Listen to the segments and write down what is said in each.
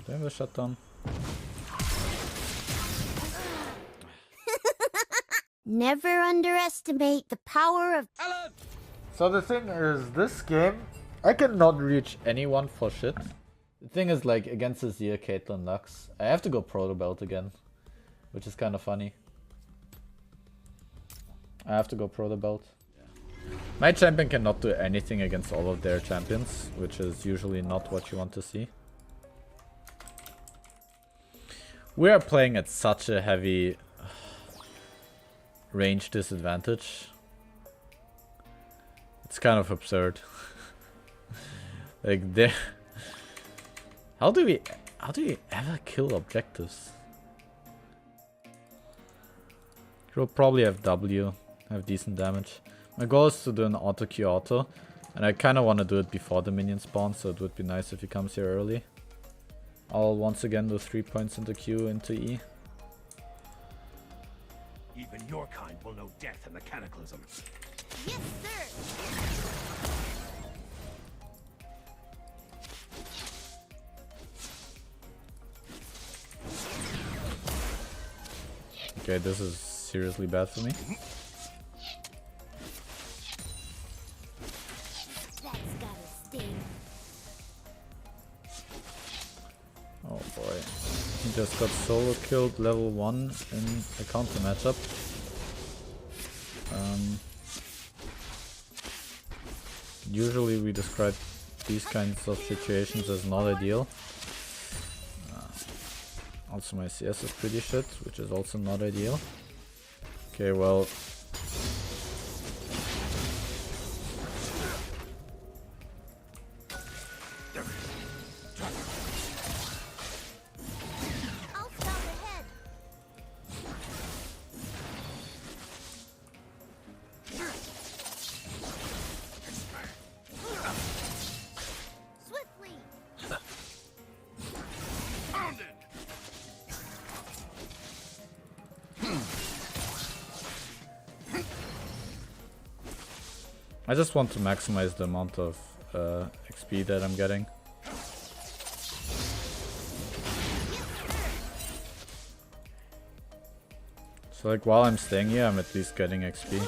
Do I have a shutdown? Never underestimate the power of... So the thing is, this game, I cannot reach anyone for shit. The thing is, like, against Azir, Caitlyn, Lux, I have to go Protobelt again, which is kind of funny. I have to go Protobelt. My champion cannot do anything against all of their champions, which is usually not what you want to see. We are playing at such a heavy range disadvantage. It's kind of absurd. Like, there. How do we ever kill objectives? He'll probably have W, have decent damage. My goal is to do an auto Q auto, and I kind of want to do it before the minion spawn, so it would be nice if he comes here early. I'll once again do 3 points into Q into E. Even your kind will know death and the cataclysm. Yes, sir! Okay, this is seriously bad for me. That's gotta sting. Oh boy. He just got solo killed level 1 in a counter matchup. Usually we describe these kinds of situations as not ideal. Also my CS is pretty shit, which is also not ideal. Okay, well... I'll stop ahead. Swiftly. I just want to maximize the amount of XP that I'm getting. So like while I'm staying here, I'm at least getting XP.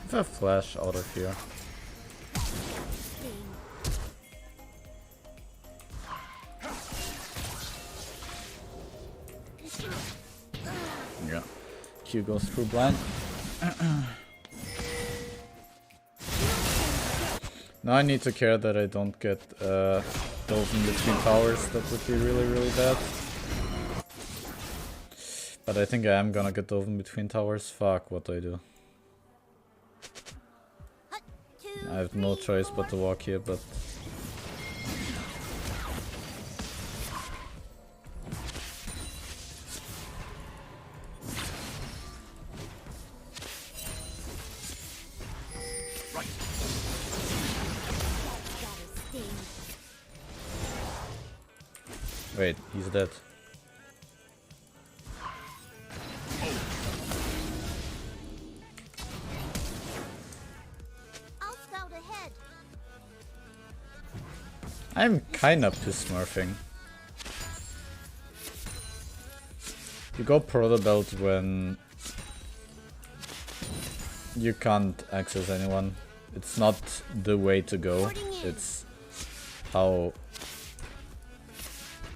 If I flash out of here. Yeah. Q goes through blind. Now I need to care that I don't get dove in between towers. That would be really, really bad. But I think I am gonna get dove in between towers. Fuck, what do I do? I have no choice but to walk here, but... Wait, he's dead. I'm kinda piss-smurfing. You go Protobelt when you can't access anyone. It's not the way to go, it's how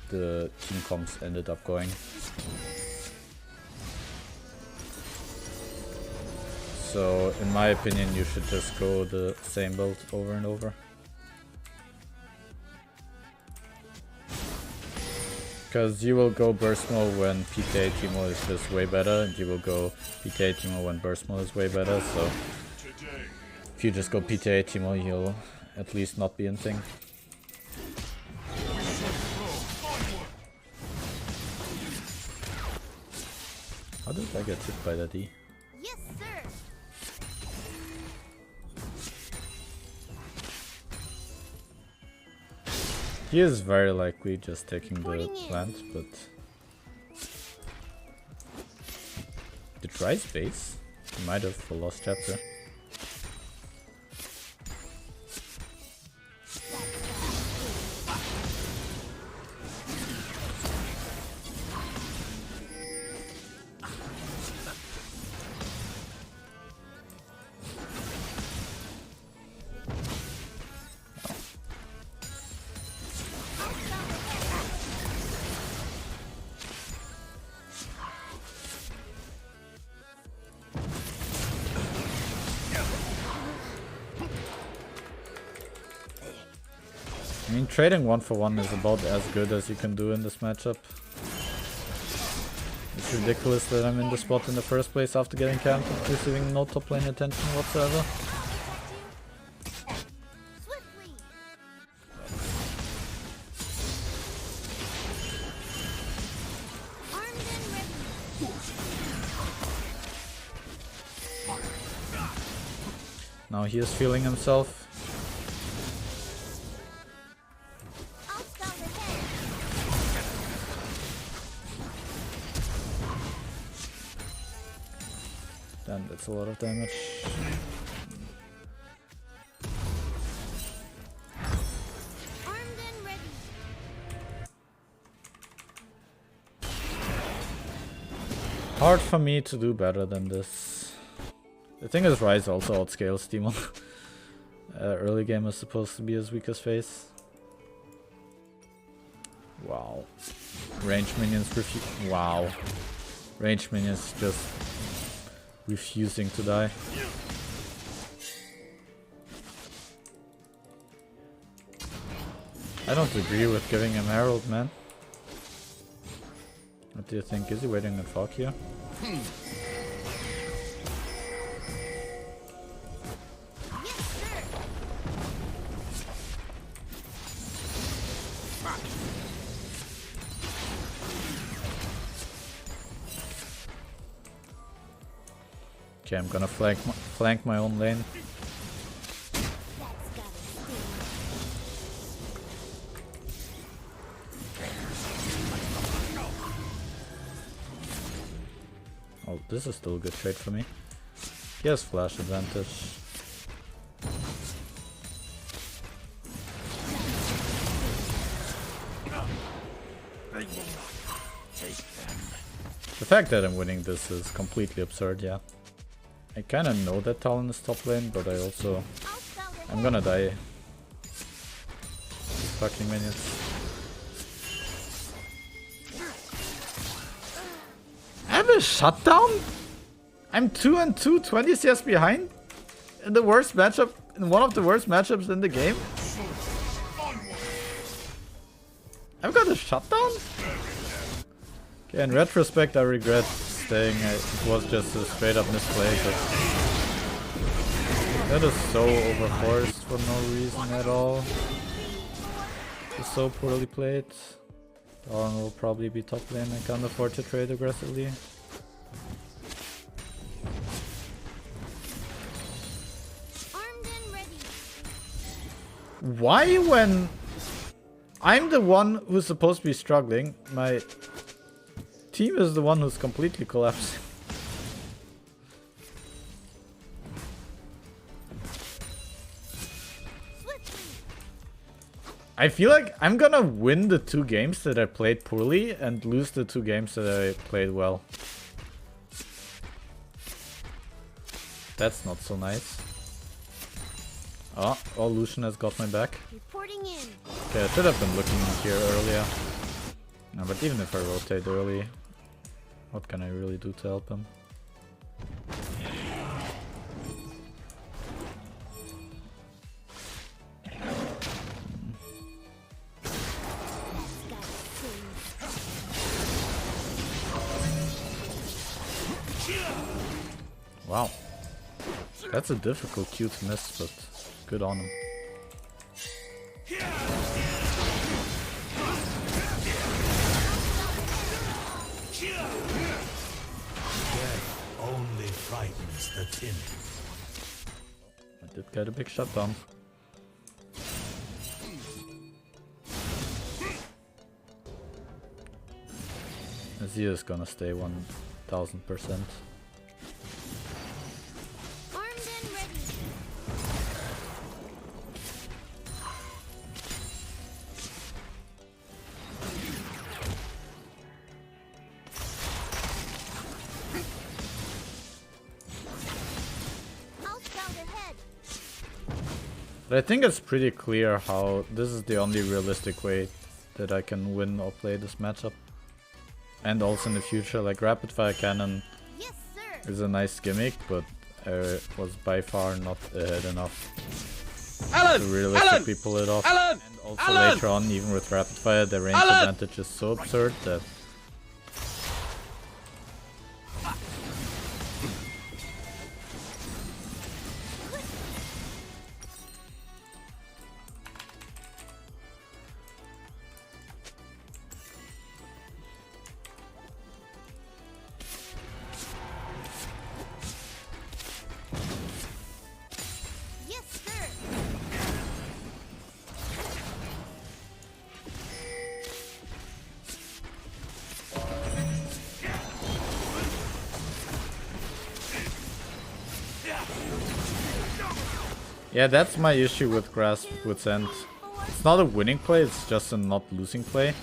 the team comps ended up going. So, in my opinion, you should just go the same build over and over. Because you will go Burstmo when PK Teemo is just way better, and you will go PK Teemo when Burstmo is way better, so if you just go PK Teemo, you'll at least not be in thing. How did I get hit by that E? Yes, sir. He is very likely just taking the Reporting in. plant, but... Did Ryze base? He might have for Lost Chapter. I mean, trading 1-for-1 is about as good as you can do in this matchup. It's ridiculous that I'm in the spot in the first place after getting camped and receiving no top lane attention whatsoever. Swiftly. Armed and ready. Now he is feeling himself. I'll scout ahead. Damn, that's a lot of damage. Armed and ready. Hard for me to do better than this. The thing is, Ryze also outscales Teemo. Early game is supposed to be his weakest phase. Wow. Range minions wow. Range minions just refusing to die. I don't agree with giving him Herald, man. What do you think? Is he waiting at Fog here? Yes, sir. Okay, I'm gonna flank my own lane. That's gotta sting. Oh, this is still a good trade for me. He has flash advantage. The fact that I'm winning this is completely absurd, yeah. I kinda know that Talon is top lane, but I also... I'll scout ahead. I'm gonna die. These fucking minions. I have a shutdown? I'm 2-2, 20 CS behind? In the worst matchup, in one of the worst matchups in the game? I've got a shutdown? Okay, in retrospect I regret staying. It was just a straight up misplay, but that is so overforced for no reason at all. It's so poorly played. Talon will probably be top lane. I can't afford to trade aggressively. Armed and ready. Why, when I'm the one who's supposed to be struggling, my team is the one who's completely collapsing? Swiftly. I feel like I'm gonna win the 2 games that I played poorly and lose the 2 games that I played well. That's not so nice. Oh, Lucian has got my back. Reporting in. Okay, I should have been looking here earlier. No, but even if I rotate early, what can I really do to help him? That's gotta sting. Wow. That's a difficult Q to miss, but good on him. frightens the timid. I did get a big shutdown. Azir is gonna stay 1000%. Armed and ready. I'll scout ahead. But I think it's pretty clear how this is the only realistic way that I can win or play this matchup. And also in the future, like rapid fire cannon Yes, sir. is a nice gimmick, but I was by far not ahead enough to realistically pull it off. And also later on, even with rapid fire, the range advantage is so absurd that Yes, sir. yeah, that's my issue with Grasp with Send. It's not a winning play, it's just a not losing play.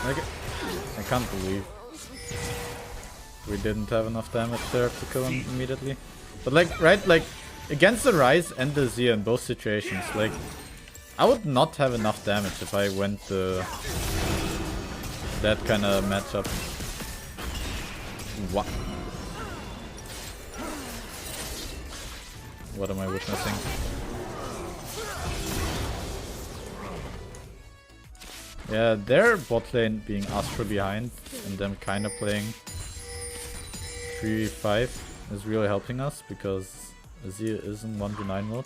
Like, I can't believe we didn't have enough damage there to kill him immediately. But like, right, like, against the Ryze and the Zia in both situations, like, I would not have enough damage if I went that kind of matchup. What? What am I witnessing? Yeah, their bot lane being Astra behind and them kind of playing 3v5 is really helping us because Azir is in 1v9 mode.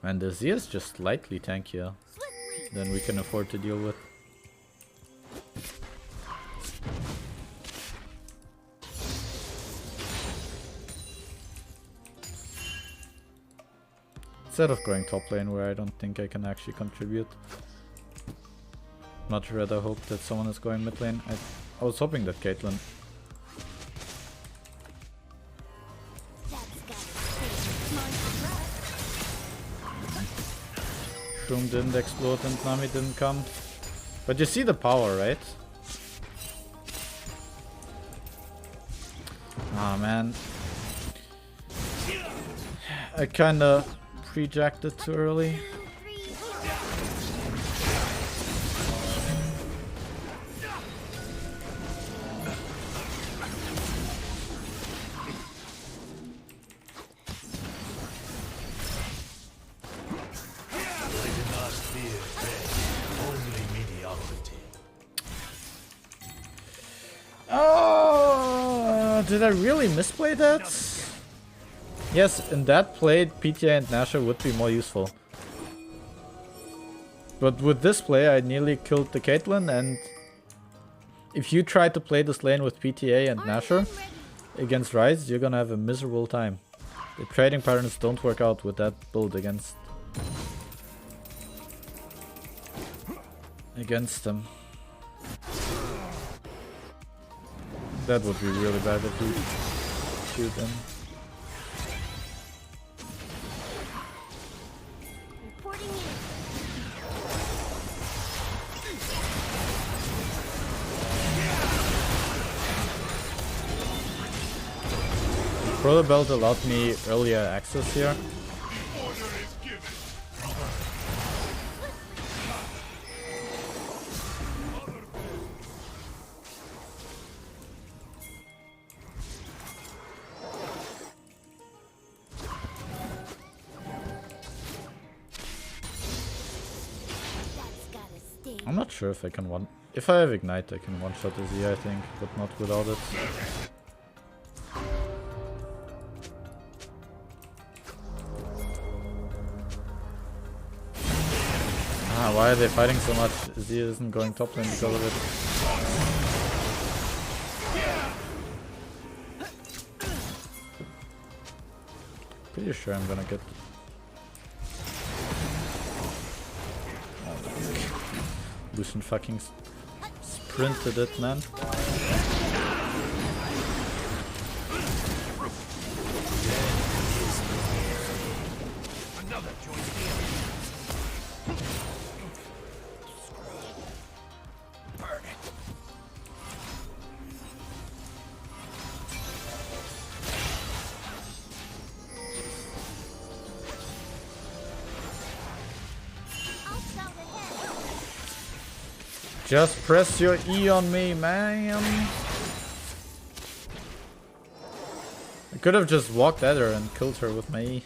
And Azir is just slightly tankier than we can afford to deal with. Instead of going top lane where I don't think I can actually contribute. Much rather hope that someone is going mid lane. I was hoping that Caitlyn. Shroom didn't explode and Nami didn't come. But you see the power, right? Ah man. I kinda pre-jacked it too early. Oh, did I really misplay that? Yes, in that play, PTA and Nashor would be more useful. But with this play, I nearly killed the Caitlyn, and if you try to play this lane with PTA and Nashor against Ryze, you're gonna have a miserable time. The trading patterns don't work out with that build against them. That would be really bad if we shoot them. Reporting in. PROTOBELT allowed me earlier access here. That's gotta stay. I'm not sure if I can one. If I have Ignite, I can one-shot the Z, I think, but not without it. Ah, why are they fighting so much? Z isn't going top lane because of it. Pretty sure I'm gonna get. Lucian fucking sprinted it, man. Another joint here. Burn it. I'll scout ahead. Just press your E on me, man. I could have just walked at her and killed her with my E.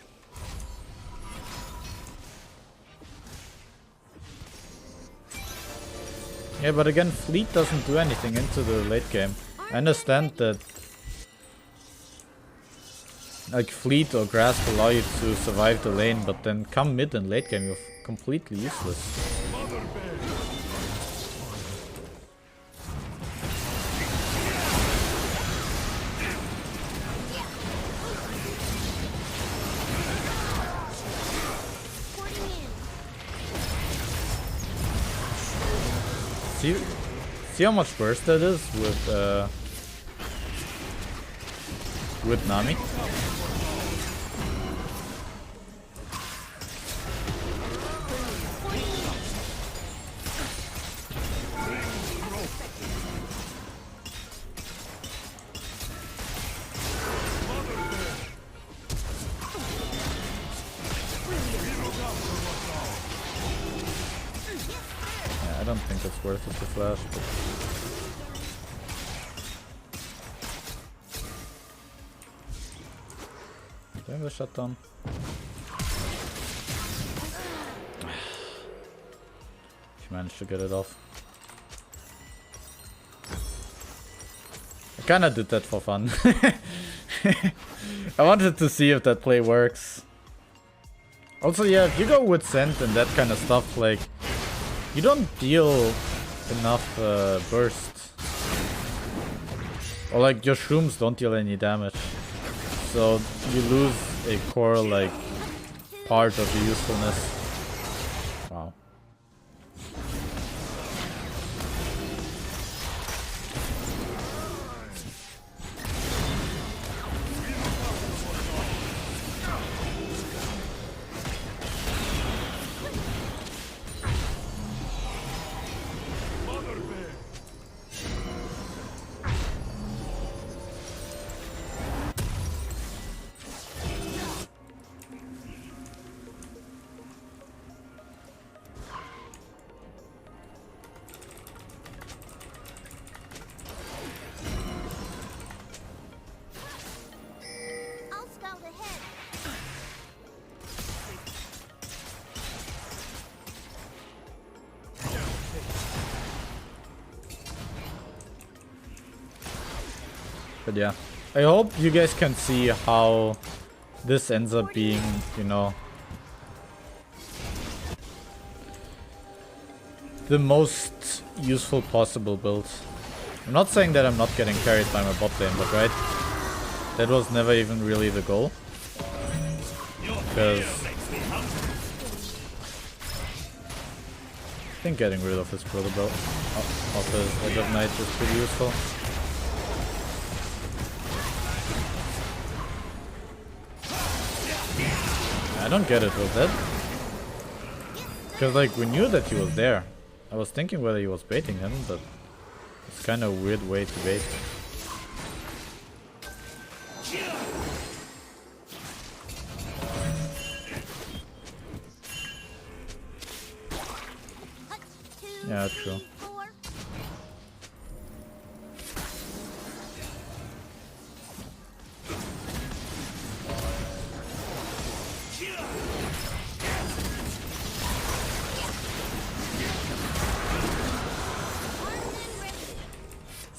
Yeah, but again, Fleet doesn't do anything into the late game. I understand that like Fleet or Grasp allow you to survive the lane, but then come mid and late game you're completely useless. See how much worse that is with Nami? I don't think it's worth it to flash, but do I have a shutdown? She managed to get it off. I kinda did that for fun. I wanted to see if that play works. Also, yeah, if you go with Scent and that kind of stuff, like, you don't deal enough burst. Or like your shrooms don't deal any damage. So you lose a core like part of the usefulness. Wow. I'll scout ahead. But yeah, I hope you guys can see how this ends up being, you know, the most useful possible build. I'm not saying that I'm not getting carried by my bot lane, but right, that was never even really the goal. Because I think getting rid of his PROTOBELT off his Edge of Night is pretty useful. I don't get it, was that? Because like we knew that he was there. I was thinking whether he was baiting him, but it's kind of a weird way to bait. Yeah, true.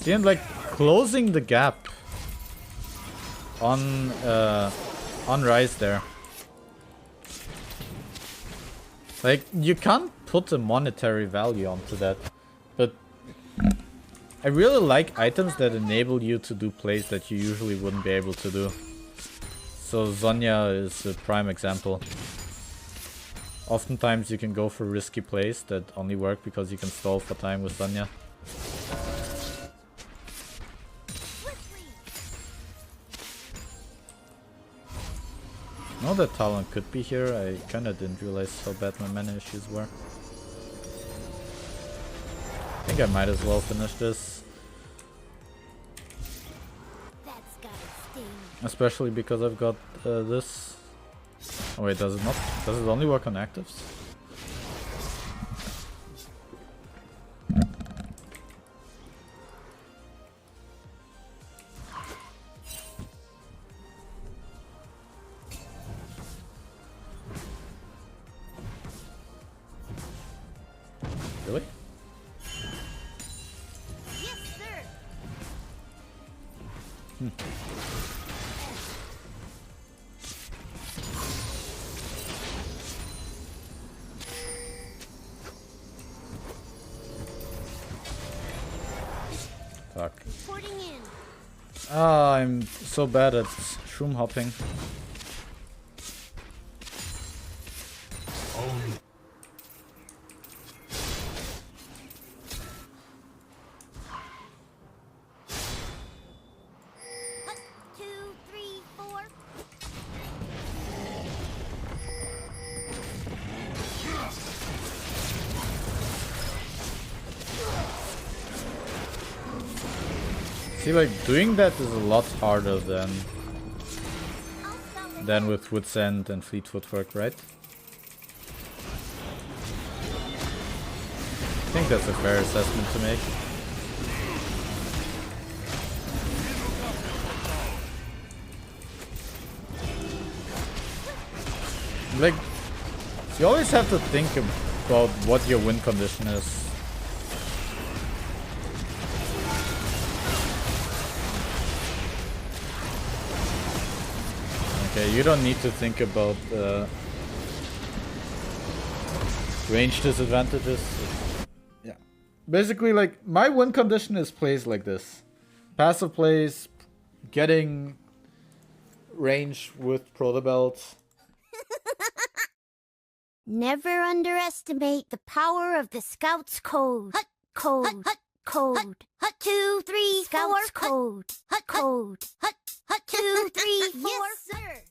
See, and like closing the gap on Ryze there. Like, you can't put a monetary value onto that, but I really like items that enable you to do plays that you usually wouldn't be able to do. So Zonya is a prime example. Oftentimes you can go for risky plays that only work because you can stall for time with Zonya. No, that Talon could be here. I kinda didn't realize how bad my mana issues were. I think I might as well finish this. That's gotta sting. Especially because I've got this. Oh wait, does it not? Does it only work on actives? Really? Yes, sir. Fuck. Reporting in. Ah, I'm so bad at shroom hopping. Hut, 2, 3, 4. See, like, doing that is a lot harder than I'll scout with Wood's End and Fleet Footwork, right? I think that's a fair assessment to make. Like, you always have to think about what your win condition is. Okay, you don't need to think about range disadvantages. Yeah. Basically, like, my win condition is plays like this. Passive plays, getting range with Protobelt. Never underestimate the power of the Scout's code. Hut, code. Hut, code. Hut, 2, 3, 4. Scout's code. Hut, code. Hut, 2, 3, 4. Yes, sir.